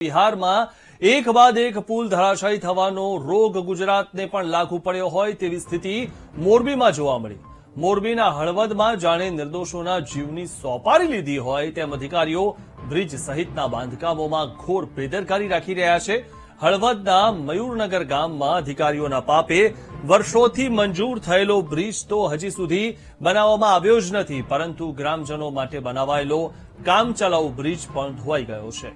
બિહારમાં એક બાદ એક પુલ ધરાશાયી થવાનો રોગ ગુજરાતને પણ લાગુ પડ્યો હોય તેવી સ્થિતિ મોરબીમાં જોવા મળી। મોરબીના હળવદમાં જાણે નિર્દોષોના જીવની સોપારી લીધી હોય તેમ અધિકારીઓ બ્રિજ સહિતના બાંધકામોમાં ઘોર બેદરકારી રાખી રહ્યા છે। હળવદના મયુરનગર ગામમાં અધિકારીઓના પાપે વર્ષોથી મંજૂર થયેલો બ્રિજ તો હજી સુધી બનાવવામાં આવ્યો જ નથી, પરંતુ ગ્રામજનો માટે બનાવાયેલો કામચલાઉ બ્રિજ પણ ધોવાઈ ગયો છે।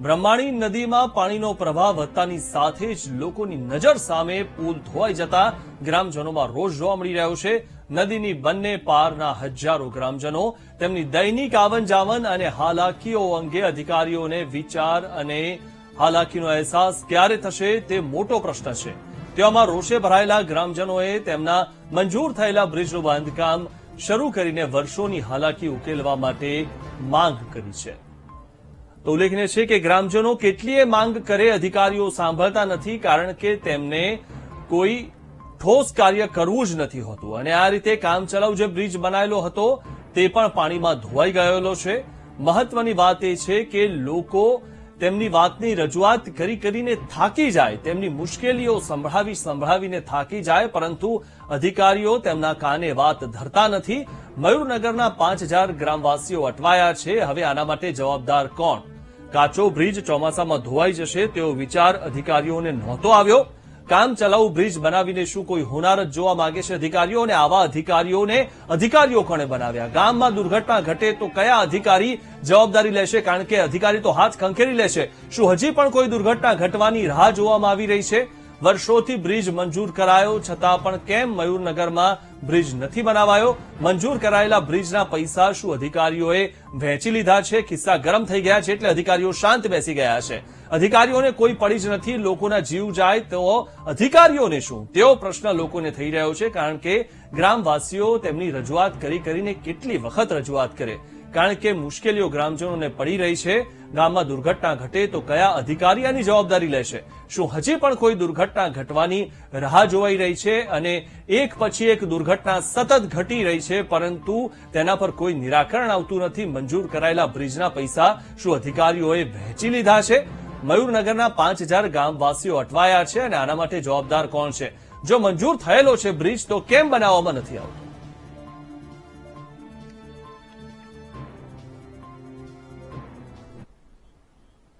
બ્રહ્માણી નદીમાં પાણીનો પ્રવાહ વધતાની સાથે જ લોકોની નજર સામે પુલ ધોવાઈ જતા ગ્રામજનોમાં રોષ જોવા મળી રહ્યો છે। નદીની બંને પારના હજારો ગ્રામજનો તેમની દૈનિક આવન જાવન અને હાલાકીઓ અંગે અધિકારીઓને વિચાર અને હાલાકીનો અહેસાસ ક્યારે થશે તે મોટો પ્રશ્ન છે। તેવામાં રોષે ભરાયેલા ગ્રામજનોએ તેમના મંજૂર થયેલા બ્રિજનું બાંધકામ શરૂ કરીને વર્ષોની હાલાકી ઉકેલવા માટે માંગ કરી છે। તો ઉલ્લેખનીય છે કે ગ્રામજનો કેટલીય માંગ કરે અધિકારીઓ સાંભળતા નથી, કારણ કે તેમને કોઈ ઠોસ કાર્ય કરવું જ નથી હોતું અને આ રીતે કામચલાઉ જે બ્રિજ બનાવેલો હતો તે પણ પાણીમાં ધોવાઈ ગયેલો છે। મહત્વની વાત એ છે કે લોકો તેમની વાતની રજૂઆત કરીને થાકી જાય, તેમની મુશ્કેલીઓ સંભળાવીને થાકી જાય, પરંતુ અધિકારીઓ તેમના કાને વાત ધરતા નથી। મયુરનગરના 5000 ગ્રામવાસીઓ અટવાયા છે। હવે આના માટે જવાબદાર કોણ? કાચો બ્રિજ ચોમાસામાં ધોવાઈ જશે તેવો વિચાર અધિકારીઓને નહોતો આવ્યો? કામચલાઉ બ્રિજ બનાવીને શું કોઈ હોનાર જ જોવા માંગે છે અધિકારીઓ? અને આવા અધિકારીઓ કોણે બનાવ્યા? ગામમાં દુર્ઘટના ઘટે તો કયા અધિકારી જવાબદારી લેશે? કારણ કે અધિકારી તો હાથ ખંખેરી લેશે। શું હજી પણ કોઈ દુર્ઘટના ઘટવાની રાહ જોવામાં આવી રહી છે? વર્ષોથી બ્રિજ મંજૂર કરાયો છતાં પણ કેમ મયુરનગરમાં બ્રિજ નથી બનાવાયો? મંજૂર કરાયેલા બ્રિજના પૈસા શું અધિકારીઓએ વહેંચી લીધા છે? ખિસ્સા ગરમ થઈ ગયા છે એટલે અધિકારીઓ શાંત બેસી ગયા છે? અધિકારીઓને કોઈ પડી જ નથી, લોકોના જીવ જાય તો અધિકારીઓને શું, તેવો પ્રશ્ન લોકોને થઈ રહ્યો છે। કારણ કે ગ્રામવાસીઓ તેમની રજૂઆત કરીને કેટલી વખત રજૂઆત કરે, કારણ કે મુશ્કેલીઓ ગ્રામજનોને પડી રહી છે। ગામમાં દુર્ઘટના ઘટે તો કયા અધિકારી આની જવાબદારી લેશે? શું હજી પણ કોઈ દુર્ઘટના ઘટવાની રાહ જોવાઈ રહી છે? અને એક પછી એક દુર્ઘટના સતત ઘટી રહી છે, પરંતુ તેના પર કોઈ નિરાકરણ આવતું નથી। મંજૂર કરાયેલા બ્રિજના પૈસા શું અધિકારીઓએ વહેંચી લીધા છે? મયુરનગરના 5000 ગામવાસીઓ અટવાયા છે અને આના માટે જવાબદાર કોણ છે? જો મંજૂર થયેલો છે બ્રિજ તો કેમ બનાવવામાં નથી આવતો?